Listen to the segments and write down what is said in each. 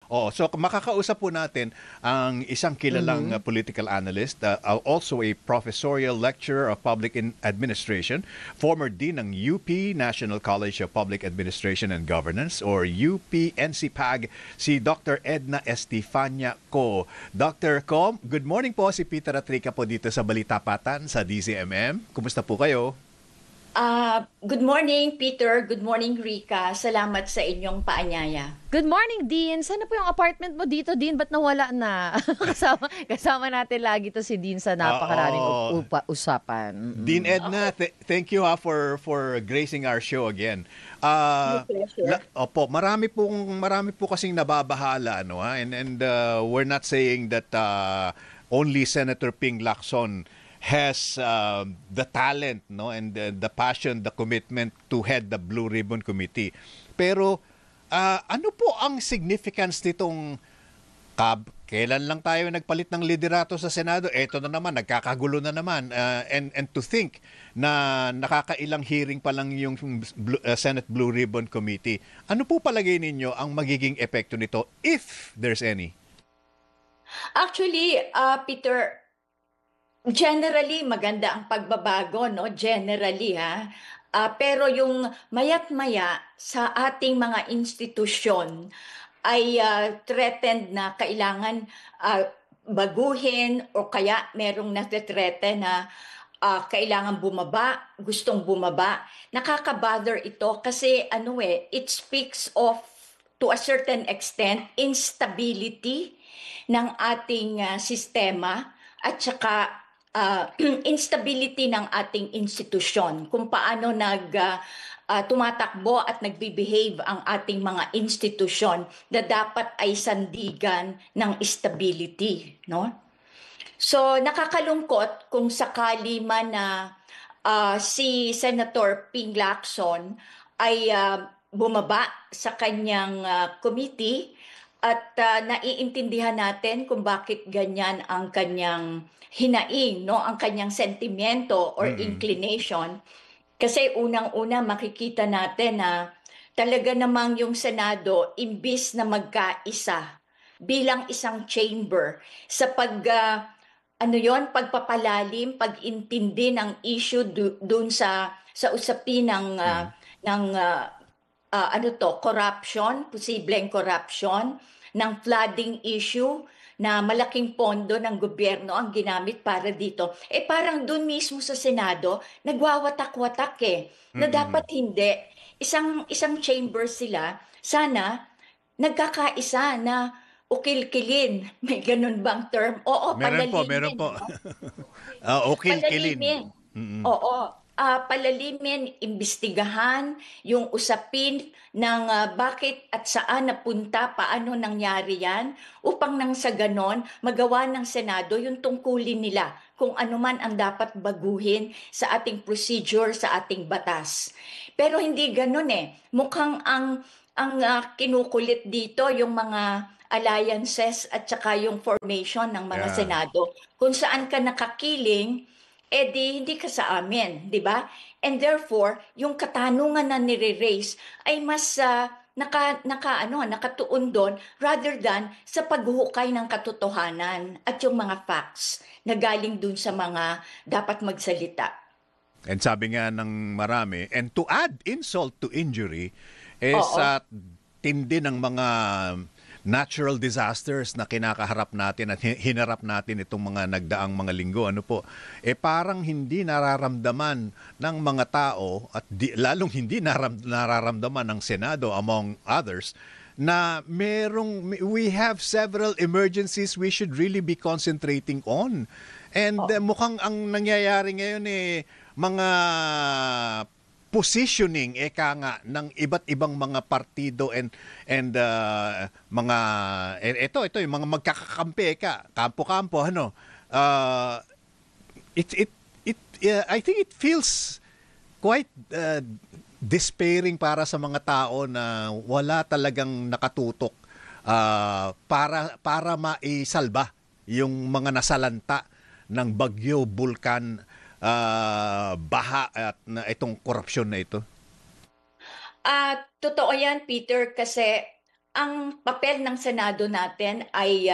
Oo, so makakausap po natin ang isang kilalang political analyst, also a professorial lecturer of public administration, former dean ng UP National College of Public Administration and Governance or UP-NCPAG, si Dr. Edna Estefania Co. Dr. Co, good morning po, si Peter Atrica po dito sa Balitapatan sa DZMM. Kumusta po kayo? Good morning, Peter. Good morning, Rica. Salamat sa inyong paanyaya. Good morning, Dean. Sana po yung apartment mo dito, Dean? Ba't nawala na? kasama natin lagi to si Dean sa napakaraming usapan. Dean Edna, thank you for gracing our show again. My pleasure. Opo, marami po kasing nababahala, ano, ha? And we're not saying that only Senator Ping Lacson has the talent, no, and the passion, the commitment to head the Blue Ribbon Committee. Pero ano po ang significance nitong kailan lang tayo nagpalit ng liderato sa Senado? Eto na naman, nagkakagulo na naman. And to think na nakakailang hearing pa lang yung Senate Blue Ribbon Committee. Ano po palagay ninyo ang magiging epekto nito if there's any? Actually, Peter, generally maganda ang pagbabago, no? Generally, ha. Pero yung mayat-maya sa ating mga institusyon ay threatened na kailangan baguhin o kaya merong nagte-threaten na kailangan bumaba, gustong bumaba. Nakaka-bother ito kasi it speaks of, to a certain extent, instability ng ating sistema at saka instability ng ating institusyon, kung paano tumatakbo at nagbe-behave ang ating mga institusyon na dapat ay sandigan ng stability, no? So nakakalungkot kung sakali man na si Senator Ping Lacson ay bumaba sa kanyang committee at naiintindihan natin kung bakit ganyan ang kanyang hinaing, no, ang kanyang sentimiento or inclination. Kasi unang-una makikita natin na talaga namang yung Senado imbis na magkaisa bilang isang chamber sa pagpapalalim, pag-intindi ng issue doon sa usapin ng corruption, posibleng corruption, ng flooding issue, na malaking pondo ng gobyerno ang ginamit para dito. Parang doon mismo sa Senado, nagwawatak-watak na dapat hindi. Isang chamber sila, sana nagkakaisa na ukil-kilin. May ganun bang term? Oo, meron po. Ukil-kilin. Oo. Palalimin, imbestigahan yung usapin ng bakit at saan napunta, paano nangyari yan, upang nang sa ganon, magawa ng Senado yung tungkulin nila kung ano man ang dapat baguhin sa ating procedure, sa ating batas. Pero hindi ganon Mukhang ang kinukulit dito yung mga alliances at saka yung formation ng mga Senado. Kung saan ka nakakiling, hindi ka sa amin, di ba? And therefore, yung katanungan na nire-raise ay mas nakatuon doon rather than sa paghuhukay ng katotohanan at yung mga facts na galing doon sa mga dapat magsalita. And sabi nga ng marami, and to add insult to injury, sa tindi ng mga natural disasters na kinakaharap natin at hinarap natin itong mga nagdaang mga linggo, parang hindi nararamdaman ng mga tao at lalong hindi nararamdaman ng Senado among others na we have several emergencies we should really be concentrating on. And mukhang ang nangyayari ngayon mga positioning ng iba't ibang mga partido and mga ito yung mga magkakakampi kampo-kampo I think it feels quite despairing para sa mga tao na wala talagang nakatutok para maisalba yung mga nasalanta ng bagyo, bulkan, baha at itong korupsyon na ito? Totoo yan, Peter, kasi ang papel ng Senado natin ay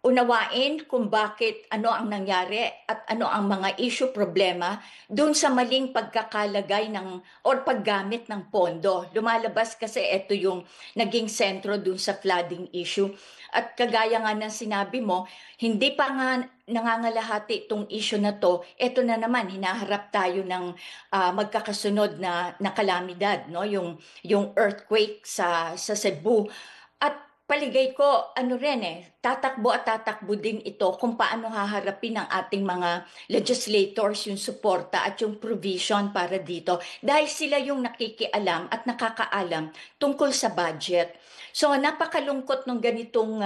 unawain kung bakit ano ang nangyari at ano ang mga issue problema doon sa maling pagkakalagay ng or paggamit ng pondo. Lumalabas kasi ito yung naging sentro doon sa flooding issue. At kagaya nga ng sinabi mo, hindi pa nga nangangalahati itong issue na to. Ito na naman, hinaharap tayo ng magkakasunod na kalamidad, no? Yung earthquake sa Cebu. At paligay ko, ano rin tatakbo at tatakbo din ito kung paano haharapin ng ating mga legislators yung suporta at yung provision para dito. Dahil sila yung nakikialam at nakakaalam tungkol sa budget. So napakalungkot ng ganitong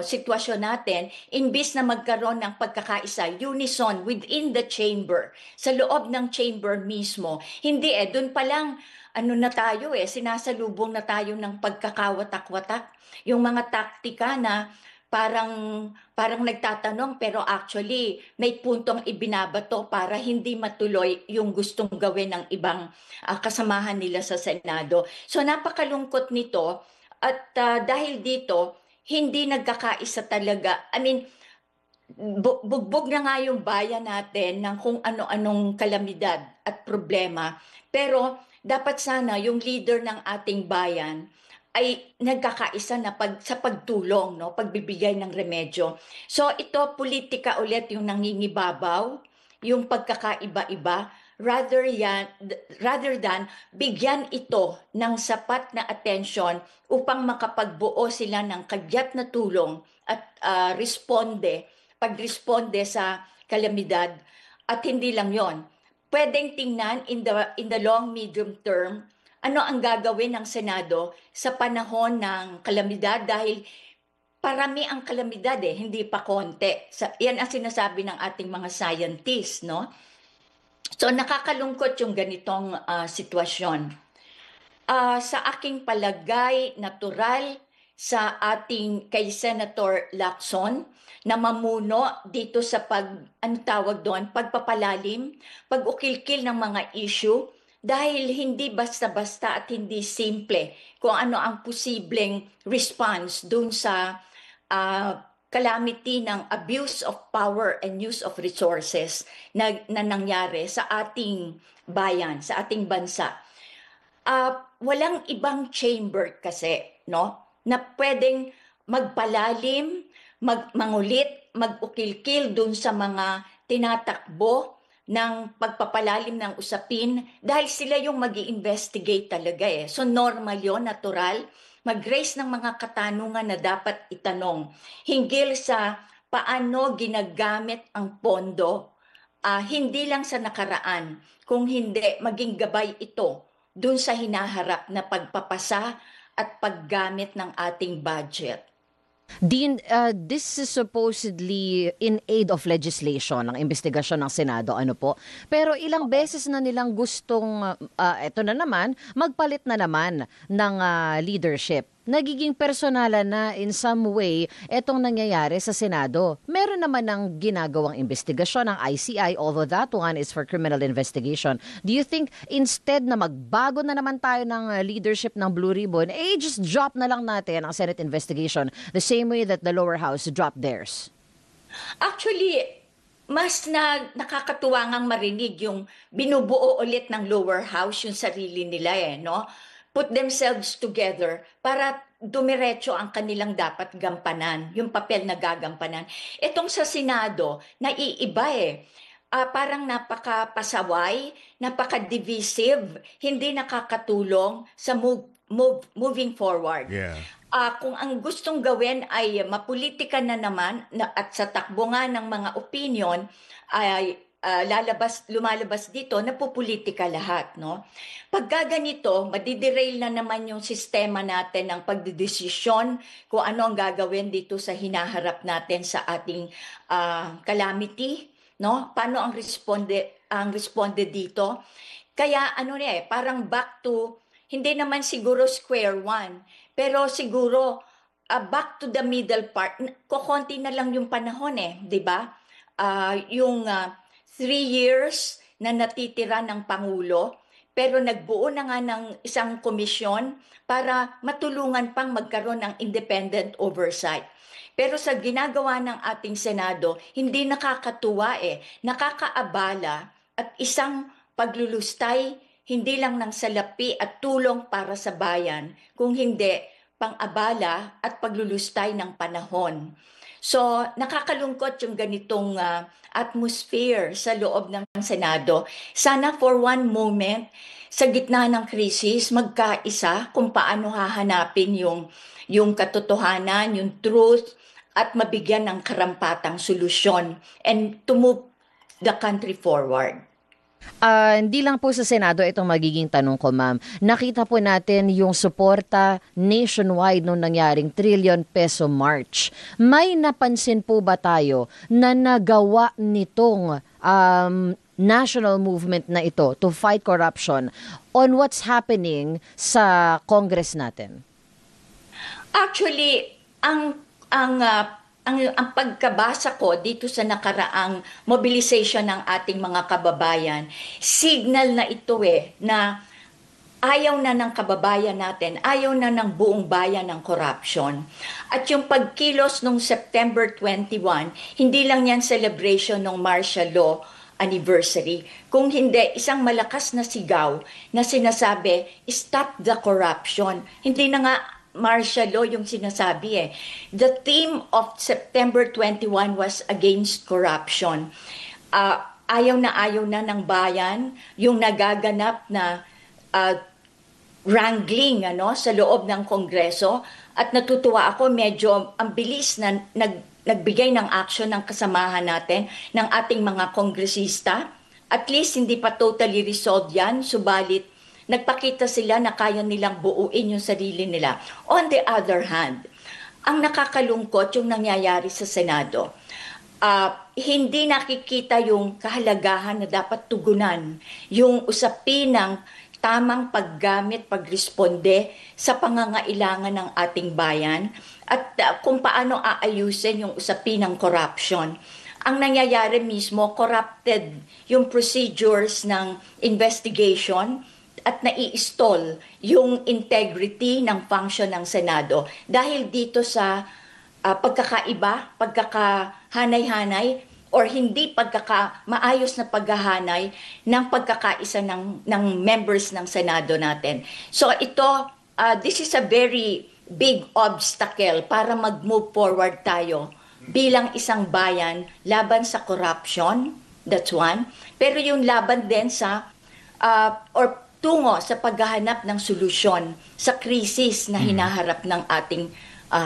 sitwasyon natin, imbis na magkaroon ng pagkakaisa, unison within the chamber, sa loob ng chamber mismo. Hindi doon pa lang ano na tayo sinasalubong na tayo ng pagkakawatak-watak. Yung mga taktika na parang nagtatanong pero actually may puntong ibinabato para hindi matuloy yung gustong gawin ng ibang kasamahan nila sa Senado. So napakalungkot nito at dahil dito hindi nagkakaisa talaga. I mean, bugbog na nga yung bayan natin ng kung ano-anong kalamidad at problema. Pero dapat sana yung leader ng ating bayan ay nagkakaisa na sa pagtulong, no? Pagbibigay ng remedyo. So ito, politika ulit yung nangingibabaw, yung pagkakaiba-iba, rather than bigyan ito ng sapat na atensyon upang makapagbuo sila ng kagyat na tulong at pagresponde sa kalamidad. At hindi lang yon. Pwedeng tingnan in the long medium term ano ang gagawin ng Senado sa panahon ng kalamidad dahil parami ang kalamidad hindi pa konti. Yan ang sinasabi ng ating mga scientists, no? So nakakalungkot yung ganitong sitwasyon. Sa aking palagay, natural sa ating kay Senator Lacson na mamuno dito sa pagpapalalim, pag-ukil-kil ng mga issue dahil hindi basta-basta at hindi simple kung ano ang posibleng response dun sa calamity ng abuse of power and use of resources na nangyari sa ating bayan, sa ating bansa. Walang ibang chamber kasi, no, na pwedeng magpalalim, mangulit, mag-ukil-kil dun sa mga tinatakbo ng pagpapalalim ng usapin dahil sila yung mag-i-investigate talaga So normal yon, natural, mag-raise ng mga katanungan na dapat itanong hinggil sa paano ginagamit ang pondo, hindi lang sa nakaraan, kung hindi maging gabay ito dun sa hinaharap na pagpapasa at paggamit ng ating budget. Dean, this is supposedly in aid of legislation, ang investigasyon ng Senado, ano po? Pero ilang beses na nilang gustong, eto na naman, magpalit na naman ng leadership. Nagiging personalan na in some way etong nangyayari sa Senado. Meron naman ng ginagawang investigasyon ng ICI, although that one is for criminal investigation. Do you think instead na magbago na naman tayo ng leadership ng Blue Ribbon, just drop na lang natin ang Senate investigation the same way that the lower house dropped theirs? Actually, mas nakakatuwa ngang marinig yung binubuo ulit ng lower house yung sarili nila no? Put themselves together para dumiretso ang kanilang dapat gampanan, yung papel na gagampanan. Itong sa Senado, naiiba parang napaka-pasaway, napaka-divisive, hindi nakakatulong sa moving forward. Yeah. Kung ang gustong gawin ay mapolitika na naman at sa takbo nga ng mga opinion ay lumalabas dito, napupolitika lahat, no? Pagka ganito, madiderail na naman yung sistema natin ng pagdedesisyon kung ano ang gagawin dito sa hinaharap natin sa ating calamity, no? Paano ang responde dito? Kaya parang back to, hindi naman siguro square one, pero siguro back to the middle part. Kukonti na lang yung panahon di ba? Yung 3 years na natitira ng Pangulo, pero nagbuo na nga ng isang komisyon para matulungan pang magkaroon ng independent oversight. Pero sa ginagawa ng ating Senado, hindi nakakatuwa nakakaabala at isang paglulustay hindi lang ng salapi at tulong para sa bayan, kung hindi pang-abala at paglulustay ng panahon. So, nakakalungkot yung ganitong atmosphere sa loob ng Senado. Sana for one moment, sa gitna ng krisis, magkaisa kung paano hahanapin yung katotohanan, yung truth, at mabigyan ng karampatang solusyon and to move the country forward. Hindi lang po sa Senado itong magiging tanong ko, ma'am. Nakita po natin yung suporta nationwide nung nangyaring trillion-peso march. May napansin po ba tayo na nagawa nitong national movement na ito to fight corruption on what's happening sa Congress natin? Actually, ang pagkabasa ko dito sa nakaraang mobilization ng ating mga kababayan, signal na ito na ayaw na ng kababayan natin, ayaw na ng buong bayan ng corruption. At yung pagkilos nung September 21, hindi lang yan celebration ng martial law anniversary, kung hindi isang malakas na sigaw na sinasabi, stop the corruption. Hindi na nga martial law yung sinasabi The theme of September 21 was against corruption. Ayaw na ng bayan yung nagaganap na wrangling sa loob ng Kongreso, at natutuwa ako medyo ang bilis na nagbigay ng action ng kasamahan natin, ng ating mga kongresista. At least hindi pa totally resolved yan, subalit nagpakita sila na kaya nilang buuin yung sarili nila. On the other hand, ang nakakalungkot yung nangyayari sa Senado. Hindi nakikita yung kahalagahan na dapat tugunan, yung usapin ng tamang paggamit, pagresponde sa pangangailangan ng ating bayan, at kung paano aayusin yung usapin ng corruption. Ang nangyayari mismo, corrupted yung procedures ng investigation, at nai-stall yung integrity ng function ng Senado dahil dito sa pagkakaiba, pagkakahanay-hanay, or hindi maayos na paghahanay ng pagkakaisa ng members ng Senado natin. So ito, this is a very big obstacle para mag-move forward tayo bilang isang bayan laban sa corruption, that's one. Pero yung laban din sa tungo sa paghahanap ng solusyon sa krisis na hinaharap ng ating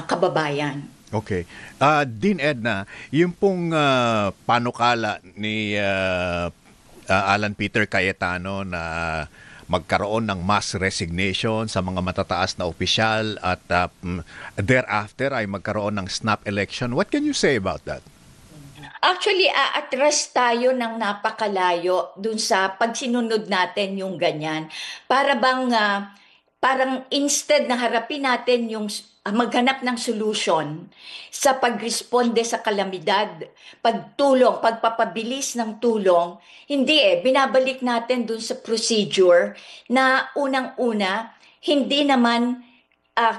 kababayan. Okay. Dean Edna, yung pong panukala ni Alan Peter Cayetano na magkaroon ng mass resignation sa mga matataas na opisyal at thereafter ay magkaroon ng snap election. What can you say about that? Actually, aatras tayo ng napakalayo dun sa pagsinunod natin yung ganyan. Parang instead na harapin natin yung maghanap ng solution sa pagresponde sa kalamidad, pagtulong, pagpapabilis ng tulong, hindi binabalik natin dun sa procedure na unang-una, hindi naman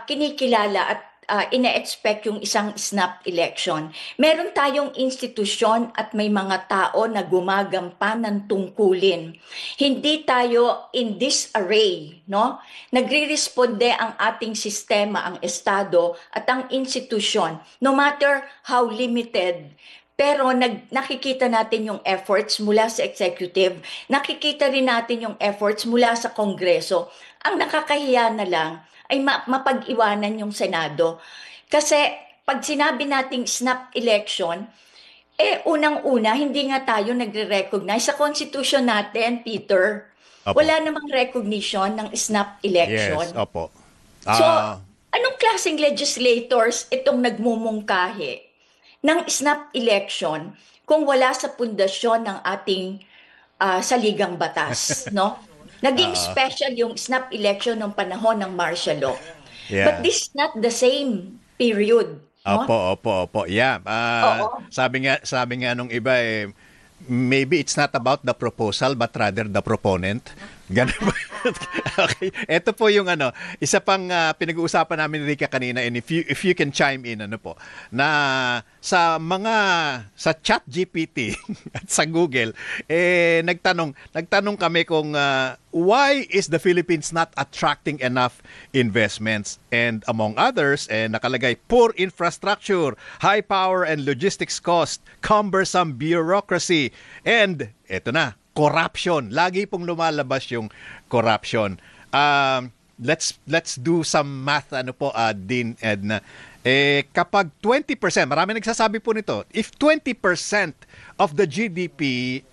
kinikilala at ina-expect yung isang snap election. Meron tayong institusyon at may mga tao na gumagampan ng tungkulin. Hindi tayo in disarray, no? Nagre-responde ang ating sistema, ang estado at ang institusyon, no matter how limited. Pero nakikita natin yung efforts mula sa executive, nakikita rin natin yung efforts mula sa Kongreso. Ang nakakahiya na lang ay mapag-iwanan yung Senado. Kasi pag sinabi nating snap election, unang-una, hindi nga tayo nagre-recognize sa Constitution natin, Peter. Opo. Wala namang recognition ng snap election. Yes, opo. So, anong klaseng legislators itong nagmumungkahi ng snap election kung wala sa pundasyon ng ating saligang batas, no? Naging special yung snap election ng panahon ng martial law. Yeah. But this is not the same period. No? Opo. Yeah. Oo. Sabi nga nung iba maybe it's not about the proposal but rather the proponent. Ganun ba? Okay. Ito po yung isa pang pinag-uusapan namin ni Rika kanina, and if you can chime in na sa ChatGPT at sa Google nagtanong kami kung why is the Philippines not attracting enough investments, and among others nakalagay poor infrastructure, high power and logistics cost, cumbersome bureaucracy, and eto na, corruption. Lagi pong lumalabas yung corruption. Let's do some math Dean Edna. Kapag 20%, marami nagsasabi po nito, if 20% of the GDP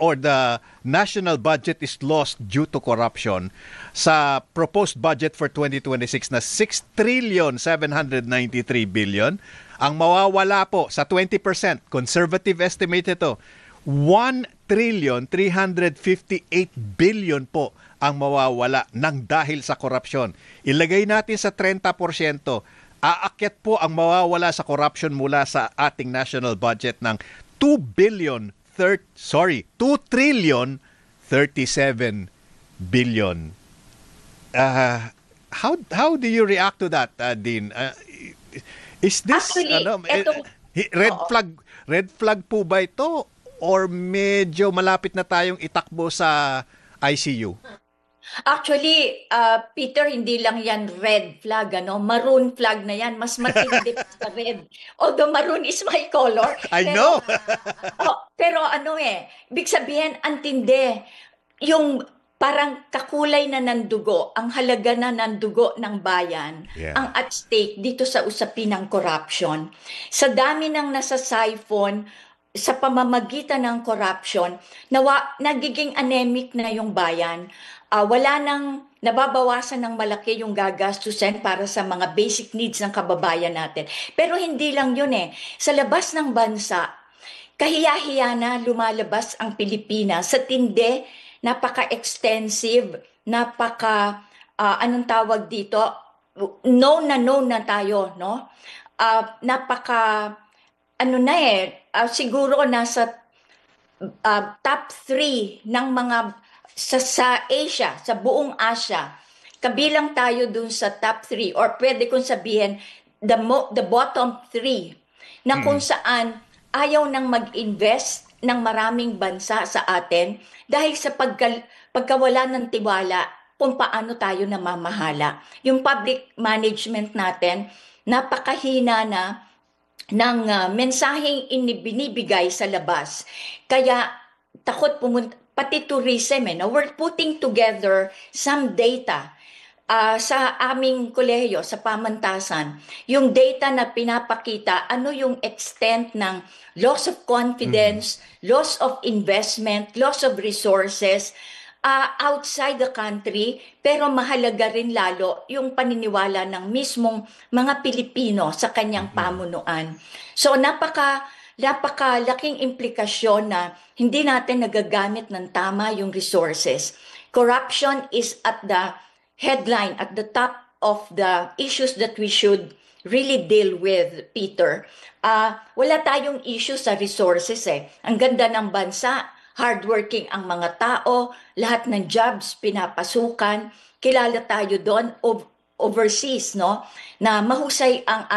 or the national budget is lost due to corruption, sa proposed budget for 2026 na 6,793 billion, ang mawawala po sa 20%, conservative estimate ito, 1,358 billion po ang mawawala ng dahil sa korupsyon. Ilagay natin sa 30%, aakyat po ang mawawala sa corruption mula sa ating national budget ng 2 trillion 37 billion. How do you react to that, Dean? Is this Actually, red flag po ba ito, or medyo malapit na tayong itakbo sa ICU? Actually, Peter, hindi lang yan red flag, maroon flag na yan. Mas matindi pa sa red. Although maroon is my color. I know. Pero ibig sabihin, antindi. Yung parang kakulay na ng dugo, ang halaga na ng dugo ng bayan, ang at stake dito sa usapin ng corruption. Sa dami ng nasa-siphon, sa pamamagitan ng corruption, nagiging anemic na yung bayan. Wala nang nababawasan ng malaki yung gagastusin para sa mga basic needs ng kababayan natin. Pero hindi lang yun Sa labas ng bansa, kahiya-hiya na lumalabas ang Pilipinas sa tindi, napaka-extensive, anong tawag dito, known na tayo, no? Siguro nasa top 3 ng mga sa Asia, sa buong Asia. Kabilang tayo dun sa top 3, or pwede kong sabihin the bottom 3, na kung saan ayaw nang mag-invest ng maraming bansa sa atin dahil sa pagkawala ng tiwala kung paano tayo namamahala. Yung public management natin, napakahina na ng mensaheng binibigay sa labas. Kaya takot pati tourism. We're putting together some data sa aming kolehiyo, sa pamantasan. Yung data na pinapakita, ano yung extent ng loss of confidence, loss of investment, loss of resources outside the country, pero mahalaga rin lalo yung paniniwala ng mismong mga Pilipino sa kanyang pamunuan. So napakalaking implikasyon na hindi natin nagagamit ng tama yung resources. Corruption is at the headline, at the top of the issues that we should really deal with, Peter. Wala tayong issue sa resources Ang ganda ng bansa, hardworking ang mga tao, lahat ng jobs pinapasukan, kilala tayo doon overseas, no? Na mahusay ang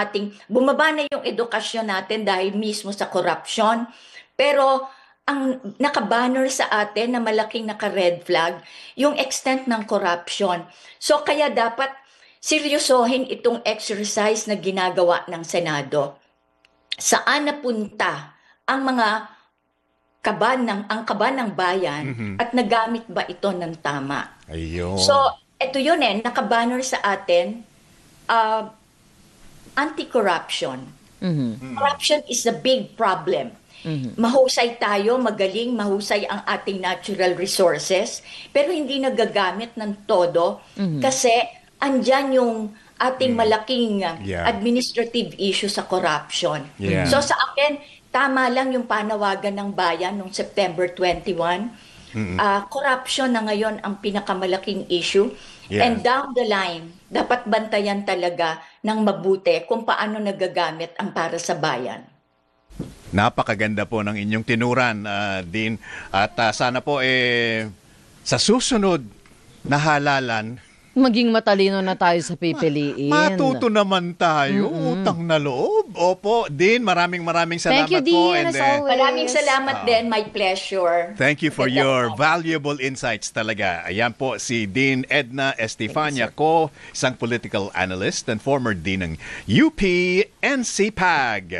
bumaba na yung edukasyon natin dahil mismo sa corruption. Pero ang naka-banner sa atin na malaking naka-red flag, yung extent ng corruption. So kaya dapat seryosohin itong exercise na ginagawa ng Senado. Saan napunta ang mga kaban ng bayan at nagamit ba ito ng tama? Ayun. So ito yun naka-banner sa atin, anti-corruption. Corruption is a big problem. Mahusay tayo, magaling, mahusay ang ating natural resources, pero hindi nagagamit ng todo kasi andyan yung ating malaking administrative issue sa corruption. Yeah. So sa akin, tama lang yung panawagan ng bayan noong September 21. Corruption na ngayon ang pinakamalaking issue. Yeah. And down the line, dapat bantayan talaga ng mabuti kung paano nagagamit ang para sa bayan. Napakaganda po ng inyong tinuran, Dean. At sana po sa susunod na halalan, Maging matalino na tayo sa pipiliin. matuto naman tayo. Utang na loob. Opo, Dean, maraming salamat Thank you, po. Dean, as And, always. Maraming salamat din. My pleasure. thank you for Ganda your po. valuable insights talaga. Ayan po si Dean Edna Estefania ko, isang political analyst and former dean ng UP NCPAG.